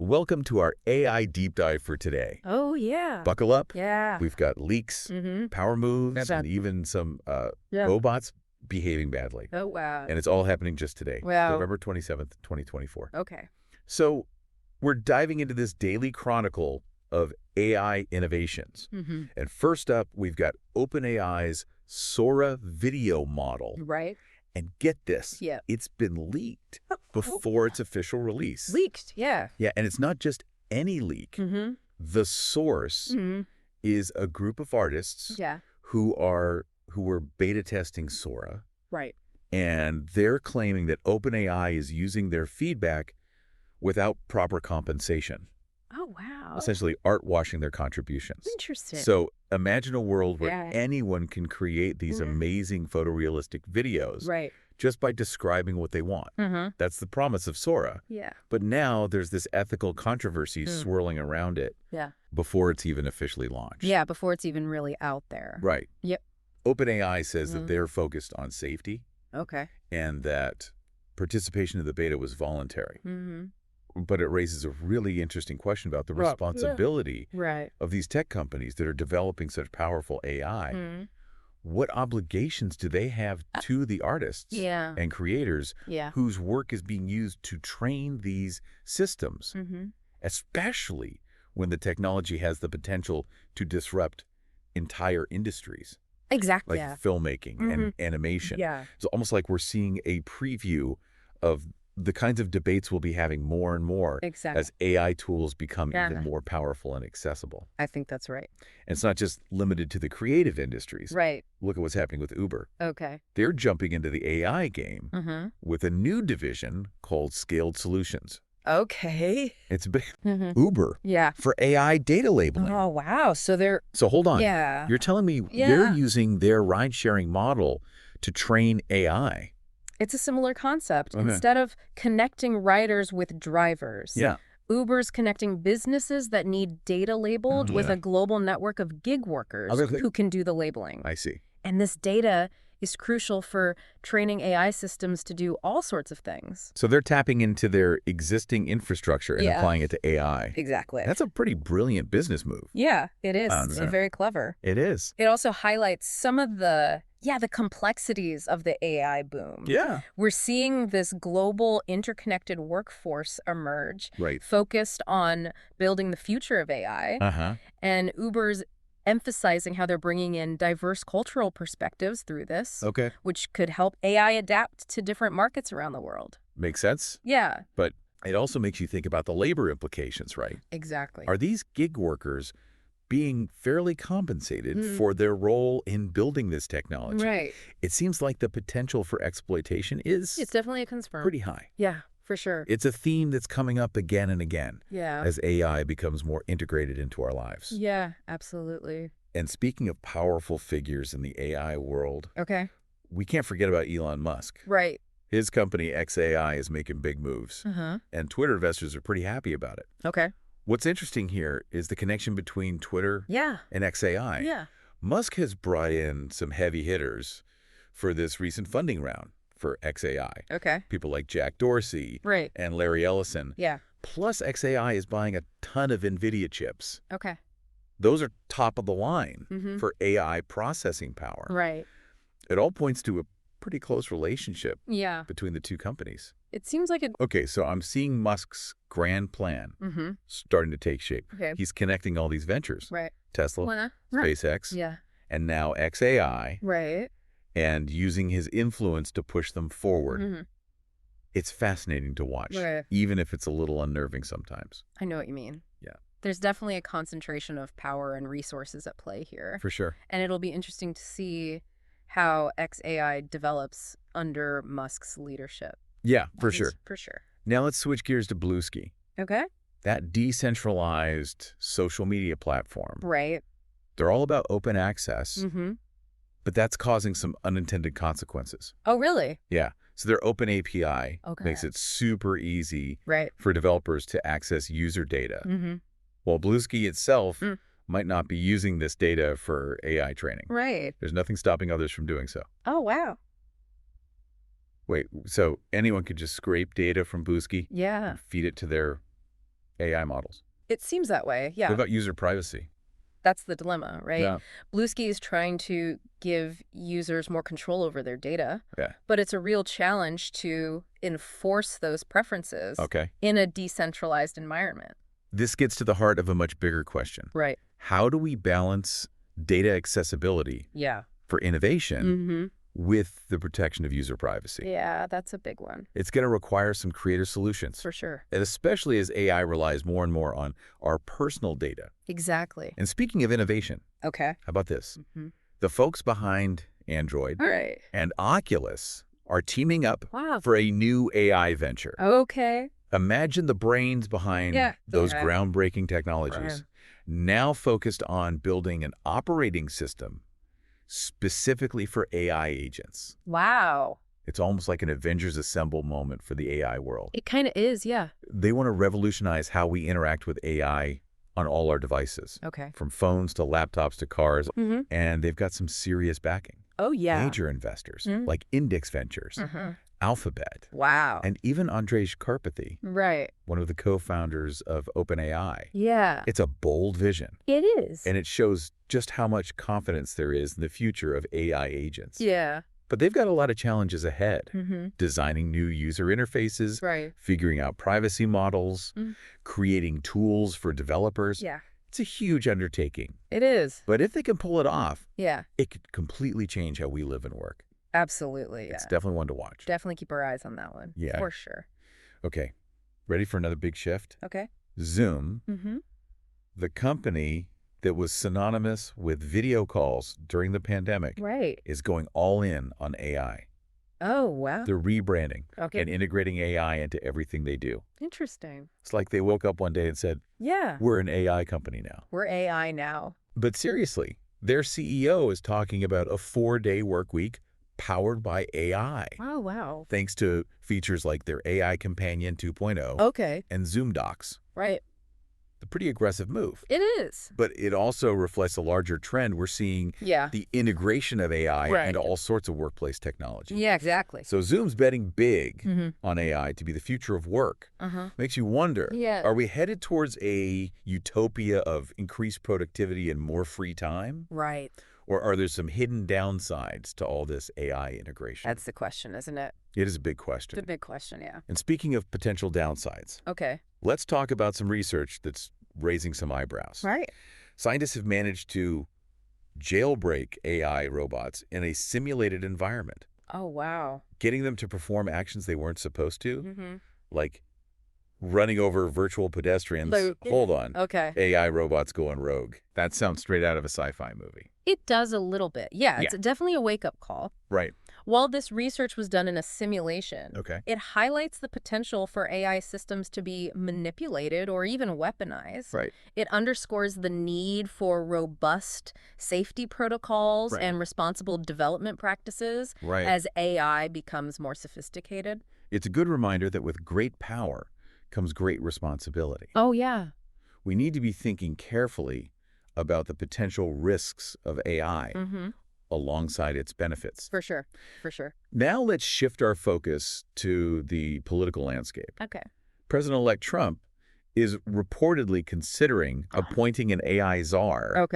Welcome to our AI deep dive for today. Oh, yeah. Buckle up. Yeah. We've got leaks, power moves, and even some robots behaving badly. Oh, wow. And it's all happening just today, Wow. November 27th, 2024. Okay. So we're diving into this daily chronicle of AI innovations. And first up, we've got OpenAI's Sora video model. Right. And get this, Yeah. it's been leaked before its official release. Leaked, yeah. Yeah, and it's not just any leak. The source is a group of artists who were beta testing Sora. Right. And they're claiming that OpenAI is using their feedback without proper compensation. Oh, wow. Essentially art washing their contributions. Interesting. So imagine a world where anyone can create these amazing photorealistic videos just by describing what they want. That's the promise of Sora. Yeah. But now there's this ethical controversy swirling around it before it's even officially launched. Yeah, before it's even really out there. Right. Yep. OpenAI says that they're focused on safety Okay. and that participation in the beta was voluntary. But it raises a really interesting question about the responsibility of these tech companies that are developing such powerful AI. What obligations do they have to the artists and creators whose work is being used to train these systems, especially when the technology has the potential to disrupt entire industries? Exactly. Like filmmaking and animation. Yeah. It's almost like we're seeing a preview of the kinds of debates we'll be having more and more as AI tools become even more powerful and accessible. I think that's right. And it's not just limited to the creative industries. Right. Look at what's happening with Uber. Okay. They're jumping into the AI game with a new division called Scaled Solutions. Okay. It's Uber for AI data labeling. Oh, wow. So hold on. Yeah. You're telling me they're using their ride-sharing model to train AI. It's a similar concept. Instead of connecting riders with drivers, Uber's connecting businesses that need data labeled with a global network of gig workers who can do the labeling. I see. And this data is crucial for training AI systems to do all sorts of things. So they're tapping into their existing infrastructure and applying it to AI. Exactly. That's a pretty brilliant business move. Yeah, it is. It's very clever. It is. It also highlights some of the complexities of the AI boom. Yeah. We're seeing this global interconnected workforce emerge, focused on building the future of AI. And Uber's emphasizing how they're bringing in diverse cultural perspectives through this, which could help AI adapt to different markets around the world. Makes sense. Yeah. But it also makes you think about the labor implications, right? Exactly. Are these gig workers being fairly compensated for their role in building this technology? Right. It seems like the potential for exploitation is It's definitely a concern. pretty high. Yeah, for sure. It's a theme that's coming up again and again as AI becomes more integrated into our lives. Yeah, absolutely. And speaking of powerful figures in the AI world, we can't forget about Elon Musk. Right. His company, xAI, is making big moves. And Twitter investors are pretty happy about it. Okay. What's interesting here is the connection between Twitter and xAI. Yeah. Musk has brought in some heavy hitters for this recent funding round for xAI. Okay. People like Jack Dorsey and Larry Ellison. Yeah. Plus, xAI is buying a ton of NVIDIA chips. Okay. Those are top of the line for AI processing power. Right. It all points to a pretty close relationship between the two companies. It seems like it. Okay, so I'm seeing Musk's grand plan starting to take shape. Okay. He's connecting all these ventures. Right. Tesla, SpaceX, and now xAI. Right. And using his influence to push them forward. It's fascinating to watch, even if it's a little unnerving sometimes. I know what you mean. Yeah. There's definitely a concentration of power and resources at play here. For sure. And it'll be interesting to see how xAI develops under Musk's leadership. Yeah, for sure. For sure. Now let's switch gears to Bluesky. Okay. That decentralized social media platform. Right. They're all about open access, but that's causing some unintended consequences. Oh, really? Yeah. So their open API makes it super easy for developers to access user data. While Bluesky itself might not be using this data for AI training. Right. There's nothing stopping others from doing so. Oh, wow. Wait, so anyone could just scrape data from Bluesky? Yeah. And feed it to their AI models. It seems that way, yeah. What about user privacy? That's the dilemma, right? Yeah. Bluesky is trying to give users more control over their data, Yeah. but it's a real challenge to enforce those preferences in a decentralized environment. This gets to the heart of a much bigger question. Right. How do we balance data accessibility for innovation with the protection of user privacy? Yeah, that's a big one. It's going to require some creative solutions. For sure. And especially as AI relies more and more on our personal data. Exactly. And speaking of innovation, how about this? The folks behind Android and Oculus are teaming up for a new AI venture. Imagine the brains behind those groundbreaking technologies, now focused on building an operating system specifically for AI agents. Wow. It's almost like an Avengers Assemble moment for the AI world. It kind of is, yeah. They want to revolutionize how we interact with AI on all our devices. From phones to laptops to cars. And they've got some serious backing. Oh, yeah. Major investors like Index Ventures, Alphabet. Wow. And even Andrej Karpathy, one of the co-founders of OpenAI. Yeah. It's a bold vision. It is. And it shows just how much confidence there is in the future of AI agents. Yeah. But they've got a lot of challenges ahead. Designing new user interfaces, figuring out privacy models, creating tools for developers. Yeah. It's a huge undertaking. It is. But if they can pull it off, it could completely change how we live and work. Absolutely, It's definitely one to watch. Definitely keep our eyes on that one. Yeah. For sure. Okay. Ready for another big shift? Okay. Zoom, the company that was synonymous with video calls during the pandemic, is going all in on AI. Oh, wow. They're rebranding and integrating AI into everything they do. Interesting. It's like they woke up one day and said, we're an AI company now. We're AI now. But seriously, their CEO is talking about a 4-day work week powered by AI. Oh, wow. Thanks to features like their AI Companion 2.0 and Zoom Docs. Right. A pretty aggressive move. It is. But it also reflects a larger trend. We're seeing the integration of AI into all sorts of workplace technology. Yeah, exactly. So Zoom's betting big on AI to be the future of work. Makes you wonder, are we headed towards a utopia of increased productivity and more free time? Right. Or are there some hidden downsides to all this AI integration? That's the question, isn't it? It is a big question. It's a big question, yeah. And speaking of potential downsides, let's talk about some research that's raising some eyebrows. Right. Scientists have managed to jailbreak AI robots in a simulated environment. Oh, wow. Getting them to perform actions they weren't supposed to, like running over virtual pedestrians. Hold on. AI robots going rogue. That sounds straight out of a sci-fi movie. It does a little bit. Yeah, it's definitely a wake-up call. Right. While this research was done in a simulation, it highlights the potential for AI systems to be manipulated or even weaponized. Right. It underscores the need for robust safety protocols and responsible development practices as AI becomes more sophisticated. It's a good reminder that with great power comes great responsibility. Oh, yeah. We need to be thinking carefully about the potential risks of AI alongside its benefits. For sure. For sure. Now let's shift our focus to the political landscape. President-elect Trump is reportedly considering appointing an AI czar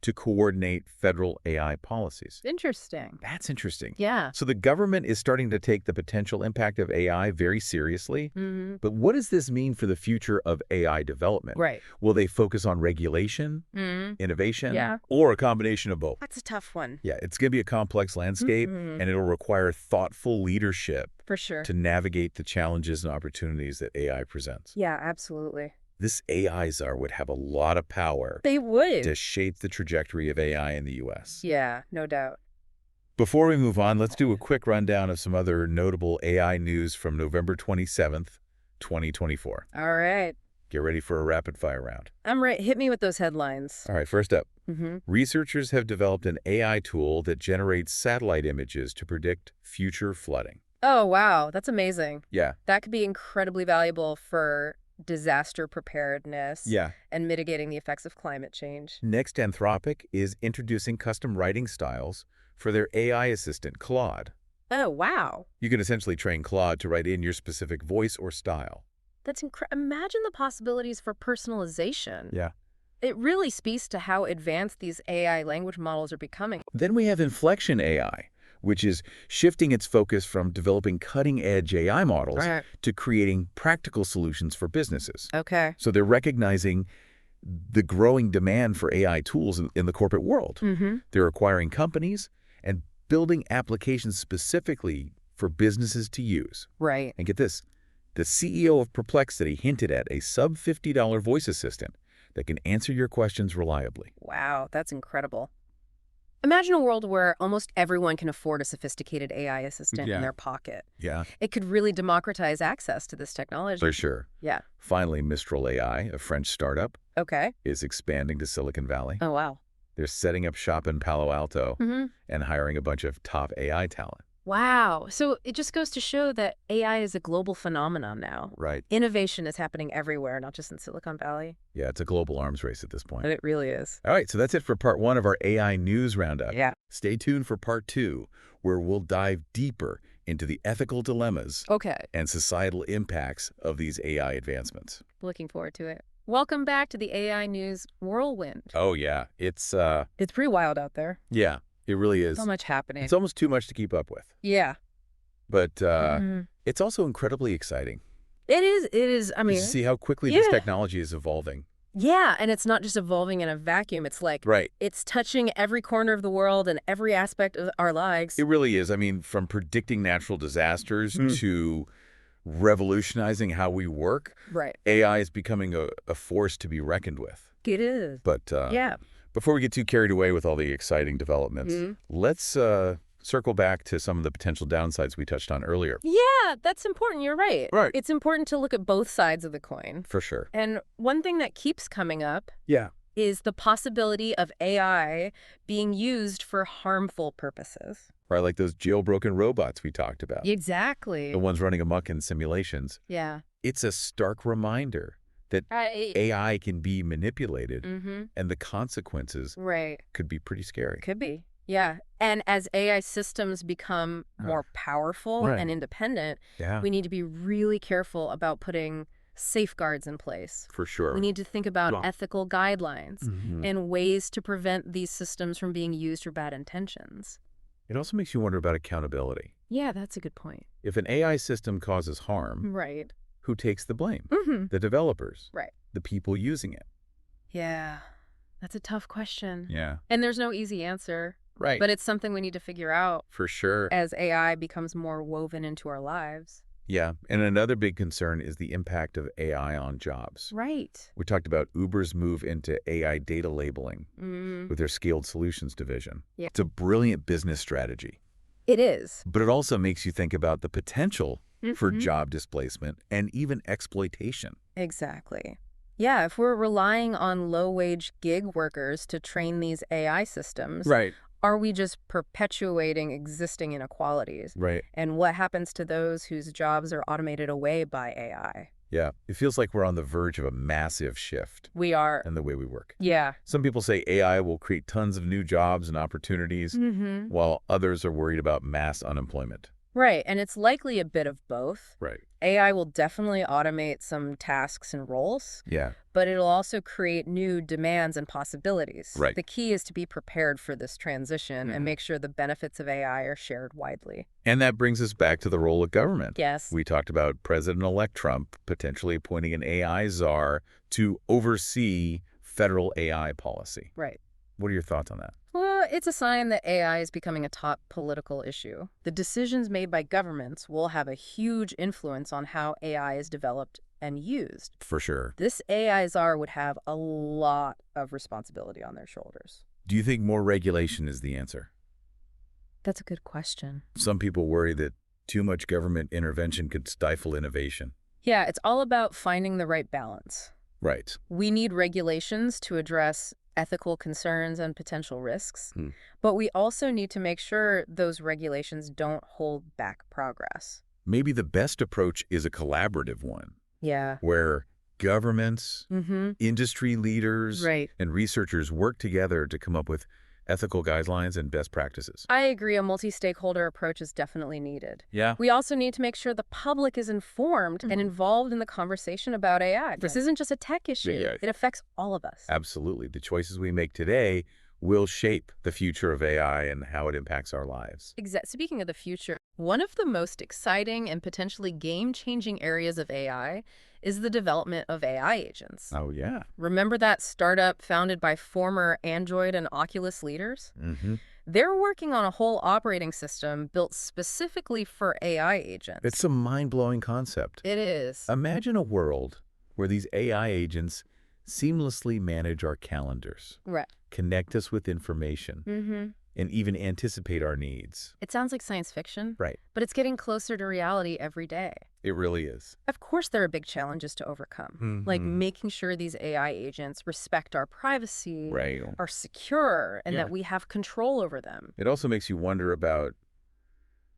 to coordinate federal AI policies. Interesting. That's interesting. Yeah. So the government is starting to take the potential impact of AI very seriously. But what does this mean for the future of AI development? Right. Will they focus on regulation, innovation, or a combination of both? That's a tough one. Yeah, it's going to be a complex landscape, and it'll require thoughtful leadership for sure to navigate the challenges and opportunities that AI presents. Yeah, absolutely. This AI czar would have a lot of power. They would. To shape the trajectory of AI in the U.S. Yeah, no doubt. Before we move on, let's do a quick rundown of some other notable AI news from November 27th, 2024. All right. Get ready for a rapid-fire round. I'm ready. Hit me with those headlines. All right, first up. Researchers have developed an AI tool that generates satellite images to predict future flooding. Oh, wow. That's amazing. Yeah. That could be incredibly valuable for disaster preparedness and mitigating the effects of climate change. Next, Anthropic is introducing custom writing styles for their AI assistant, Claude. Oh, wow. You can essentially train Claude to write in your specific voice or style. That's incredible. Imagine the possibilities for personalization. Yeah. It really speaks to how advanced these AI language models are becoming. Then we have inflection AI, which is shifting its focus from developing cutting-edge AI models to creating practical solutions for businesses. Okay. So they're recognizing the growing demand for AI tools in the corporate world. They're acquiring companies and building applications specifically for businesses to use. Right. And get this, the CEO of Perplexity hinted at a sub-$50 voice assistant that can answer your questions reliably. Wow, that's incredible. Imagine a world where almost everyone can afford a sophisticated AI assistant in their pocket. Yeah. It could really democratize access to this technology. For sure. Yeah. Finally, Mistral AI, a French startup, is expanding to Silicon Valley. Oh, wow. They're setting up shop in Palo Alto and hiring a bunch of top AI talent. Wow. So it just goes to show that AI is a global phenomenon now. Right. Innovation is happening everywhere, not just in Silicon Valley. Yeah, it's a global arms race at this point. It really is. All right, so that's it for part 1 of our AI News Roundup. Yeah. Stay tuned for part 2, where we'll dive deeper into the ethical dilemmas and societal impacts of these AI advancements. Looking forward to it. Welcome back to the AI News Whirlwind. Oh, yeah. It's pretty wild out there. Yeah. It really is. So much happening. It's almost too much to keep up with. Yeah. But it's also incredibly exciting. It is. I mean, you see how quickly this technology is evolving. Yeah, and it's not just evolving in a vacuum. It's like it's touching every corner of the world and every aspect of our lives. It really is. I mean, from predicting natural disasters to revolutionizing how we work, AI is becoming a force to be reckoned with. It is. But before we get too carried away with all the exciting developments, let's circle back to some of the potential downsides we touched on earlier. Yeah, that's important. You're right. Right. It's important to look at both sides of the coin. For sure. And one thing that keeps coming up is the possibility of AI being used for harmful purposes. Right, like those jailbroken robots we talked about. Exactly. The ones running amok in simulations. Yeah. It's a stark reminder that AI can be manipulated and the consequences could be pretty scary. Could be. Yeah. And as AI systems become more powerful and independent, we need to be really careful about putting safeguards in place. For sure. We need to think about ethical guidelines and ways to prevent these systems from being used for bad intentions. It also makes you wonder about accountability. Yeah, that's a good point. If an AI system causes harm, who takes the blame? The developers. The people using it. Yeah, that's a tough question. Yeah. And there's no easy answer. Right. But it's something we need to figure out. For sure. As AI becomes more woven into our lives. Yeah. And another big concern is the impact of AI on jobs. Right. We talked about Uber's move into AI data labeling with their Scaled Solutions division. Yeah. It's a brilliant business strategy. It is. But it also makes you think about the potential for job displacement and even exploitation. Exactly. Yeah, if we're relying on low-wage gig workers to train these AI systems, are we just perpetuating existing inequalities? Right. And what happens to those whose jobs are automated away by AI? Yeah, it feels like we're on the verge of a massive shift. We are. In the way we work. Yeah. Some people say AI will create tons of new jobs and opportunities, while others are worried about mass unemployment. Right, and it's likely a bit of both. Right. AI will definitely automate some tasks and roles. Yeah. But it'll also create new demands and possibilities. Right. The key is to be prepared for this transition and make sure the benefits of AI are shared widely. And that brings us back to the role of government. Yes. We talked about President-elect Trump potentially appointing an AI czar to oversee federal AI policy. Right. What are your thoughts on that? Well, it's a sign that AI is becoming a top political issue. The decisions made by governments will have a huge influence on how AI is developed and used. For sure. This AI czar would have a lot of responsibility on their shoulders. Do you think more regulation is the answer? That's a good question. Some people worry that too much government intervention could stifle innovation. Yeah, it's all about finding the right balance. Right. We need regulations to address ethical concerns and potential risks, but we also need to make sure those regulations don't hold back progress. Maybe the best approach is a collaborative one. Yeah. Where governments, industry leaders, and researchers work together to come up with ethical guidelines and best practices. I agree. A multi-stakeholder approach is definitely needed. Yeah. We also need to make sure the public is informed and involved in the conversation about AI. This isn't just a tech issue. It affects all of us. Absolutely. The choices we make today will shape the future of AI and how it impacts our lives. Speaking of the future, one of the most exciting and potentially game-changing areas of AI is the development of AI agents. Oh, yeah. Remember that startup founded by former Android and Oculus leaders? Mm-hmm. They're working on a whole operating system built specifically for AI agents. It's a mind-blowing concept. It is. Imagine a world where these AI agents seamlessly manage our calendars, connect us with information, and even anticipate our needs. It sounds like science fiction, right? But it's getting closer to reality every day. It really is. Of course, there are big challenges to overcome, like making sure these AI agents respect our privacy, are secure, and that we have control over them. It also makes you wonder about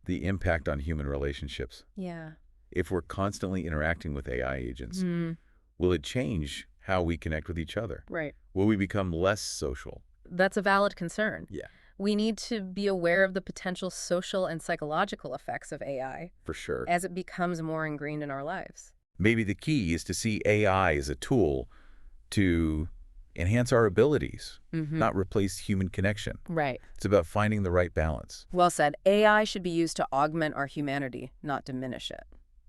the impact on human relationships. Yeah. If we're constantly interacting with AI agents, will it change how we connect with each other? Right. Will we become less social? That's a valid concern. Yeah. We need to be aware of the potential social and psychological effects of AI. For sure. As it becomes more ingrained in our lives. Maybe the key is to see AI as a tool to enhance our abilities, not replace human connection. Right. It's about finding the right balance. Well said. AI should be used to augment our humanity, not diminish it.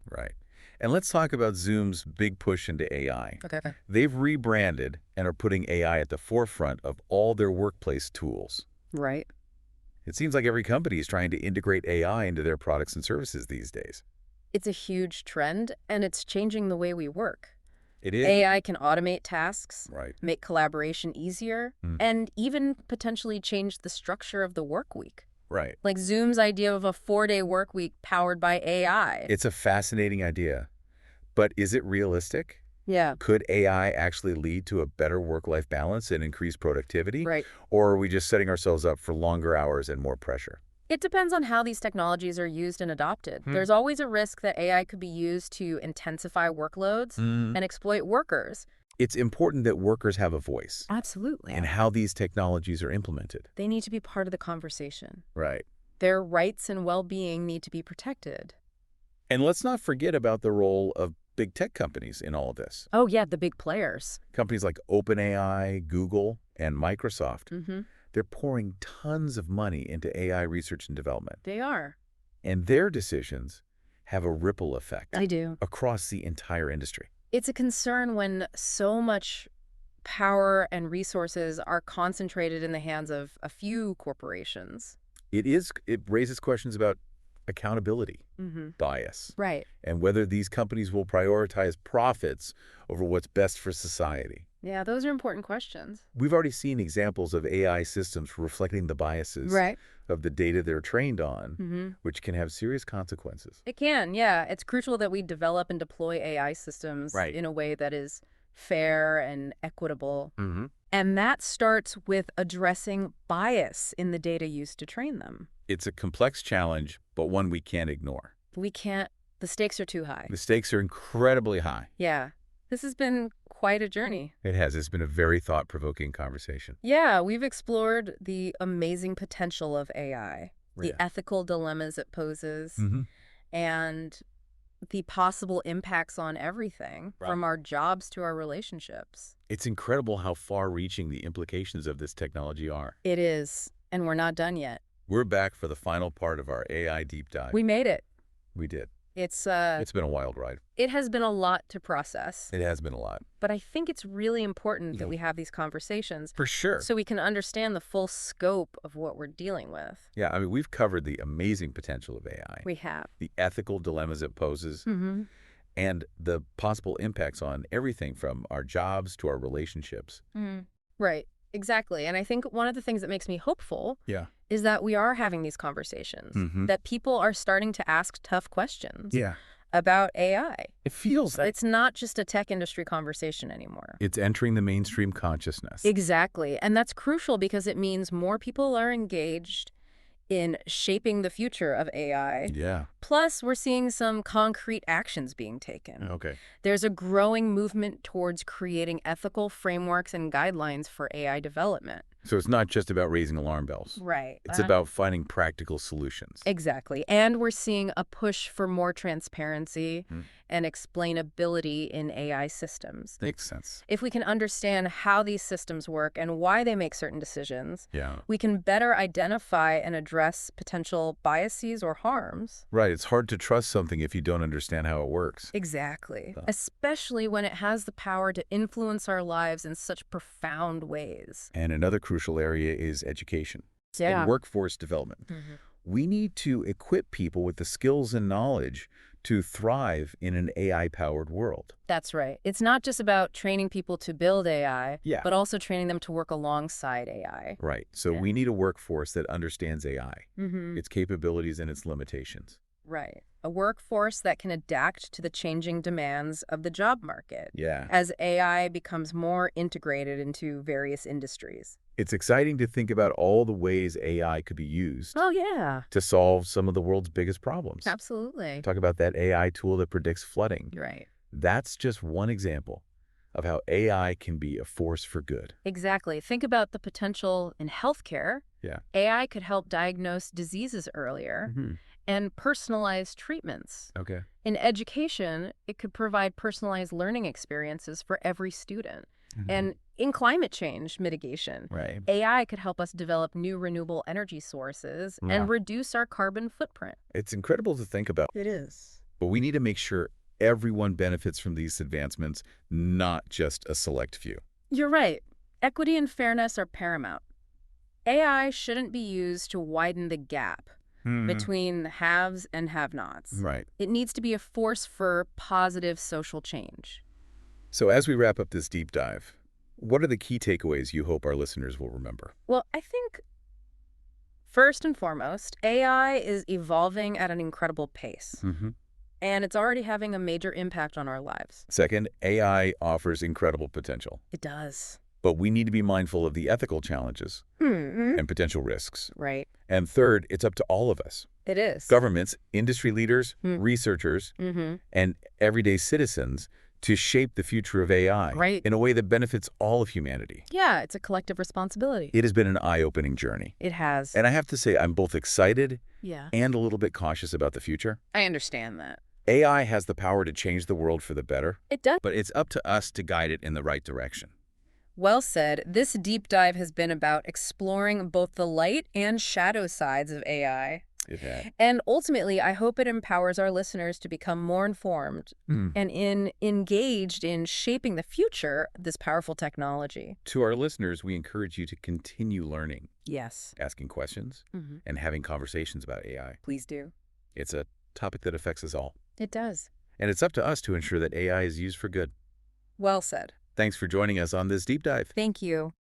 Right. And let's talk about Zoom's big push into AI. Okay. They've rebranded and are putting AI at the forefront of all their workplace tools. Right. It seems like every company is trying to integrate AI into their products and services these days. It's a huge trend, and it's changing the way we work. It is. AI can automate tasks, make collaboration easier, and even potentially change the structure of the work week. Right. Like Zoom's idea of a 4-day work week powered by AI. It's a fascinating idea, but is it realistic? Yeah. Could AI actually lead to a better work-life balance and increased productivity? Right. Or are we just setting ourselves up for longer hours and more pressure? It depends on how these technologies are used and adopted. There's always a risk that AI could be used to intensify workloads and exploit workers. It's important that workers have a voice. Absolutely. And how these technologies are implemented. They need to be part of the conversation. Right. Their rights and well-being need to be protected. And let's not forget about the role of big tech companies in all of this. Oh, yeah, the big players. Companies like OpenAI, Google, and Microsoft. They're pouring tons of money into AI research and development. They are. And their decisions have a ripple effect. They do. Across the entire industry. It's a concern when so much power and resources are concentrated in the hands of a few corporations. It raises questions about accountability, bias, and whether these companies will prioritize profits over what's best for society. Yeah, those are important questions. We've already seen examples of AI systems reflecting the biases of the data they're trained on, which can have serious consequences. It can, yeah. It's crucial that we develop and deploy AI systems in a way that is fair and equitable. And that starts with addressing bias in the data used to train them. It's a complex challenge, but one we can't ignore. We can't. The stakes are too high. The stakes are incredibly high. Yeah. This has been quite a journey. It has. It's been a very thought-provoking conversation. Yeah, we've explored the amazing potential of AI, the ethical dilemmas it poses, and the possible impacts on everything, from our jobs to our relationships. It's incredible how far-reaching the implications of this technology are. It is, and we're not done yet. We're back for the final part of our AI deep dive. We made it. We did. It's been a wild ride. It has been a lot to process. It has been a lot. But I think it's really important that we have these conversations. For sure. So we can understand the full scope of what we're dealing with. Yeah, I mean, we've covered the amazing potential of AI. We have. The ethical dilemmas it poses. And the possible impacts on everything from our jobs to our relationships. Right. Exactly. And I think one of the things that makes me hopeful is that we are having these conversations, that people are starting to ask tough questions about AI. It feels like it's not just a tech industry conversation anymore. It's entering the mainstream consciousness. Exactly. And that's crucial because it means more people are engaged in shaping the future of AI. Yeah. Plus, we're seeing some concrete actions being taken. Okay. There's a growing movement towards creating ethical frameworks and guidelines for AI development. So it's not just about raising alarm bells. Right. It's about finding practical solutions. Exactly. And we're seeing a push for more transparency and explainability in AI systems. Makes sense. If we can understand how these systems work and why they make certain decisions, we can better identify and address potential biases or harms. Right. It's hard to trust something if you don't understand how it works. Exactly. Especially when it has the power to influence our lives in such profound ways. And another crucial area is education and workforce development. We need to equip people with the skills and knowledge to thrive in an AI-powered world. That's right. It's not just about training people to build AI, but also training them to work alongside AI. Right. So we need a workforce that understands AI, its capabilities and its limitations. Right. A workforce that can adapt to the changing demands of the job market as AI becomes more integrated into various industries. It's exciting to think about all the ways AI could be used to solve some of the world's biggest problems. Absolutely. Talk about that AI tool that predicts flooding. Right. That's just one example of how AI can be a force for good. Exactly. Think about the potential in healthcare. AI could help diagnose diseases earlier and personalize treatments. In education, it could provide personalized learning experiences for every student. And in climate change mitigation, AI could help us develop new renewable energy sources and reduce our carbon footprint. It's incredible to think about. It is. But we need to make sure everyone benefits from these advancements, not just a select few. You're right. Equity and fairness are paramount. AI shouldn't be used to widen the gap between haves and have-nots. Right. It needs to be a force for positive social change. So as we wrap up this deep dive, what are the key takeaways you hope our listeners will remember? Well, I think first and foremost, AI is evolving at an incredible pace. And it's already having a major impact on our lives. Second, AI offers incredible potential. It does. But we need to be mindful of the ethical challenges and potential risks. Right. And third, it's up to all of us. It is. Governments, industry leaders, researchers, and everyday citizens to shape the future of AI in a way that benefits all of humanity. Yeah, it's a collective responsibility. It has been an eye-opening journey. It has. And I have to say, I'm both excited and a little bit cautious about the future. I understand that. AI has the power to change the world for the better. It does. But it's up to us to guide it in the right direction. Well said. This deep dive has been about exploring both the light and shadow sides of AI. It had. And ultimately, I hope it empowers our listeners to become more informed and engaged in shaping the future of this powerful technology. To our listeners, we encourage you to continue learning. Yes. Asking questions and having conversations about AI. Please do. It's a topic that affects us all. It does. And it's up to us to ensure that AI is used for good. Well said. Thanks for joining us on this deep dive. Thank you.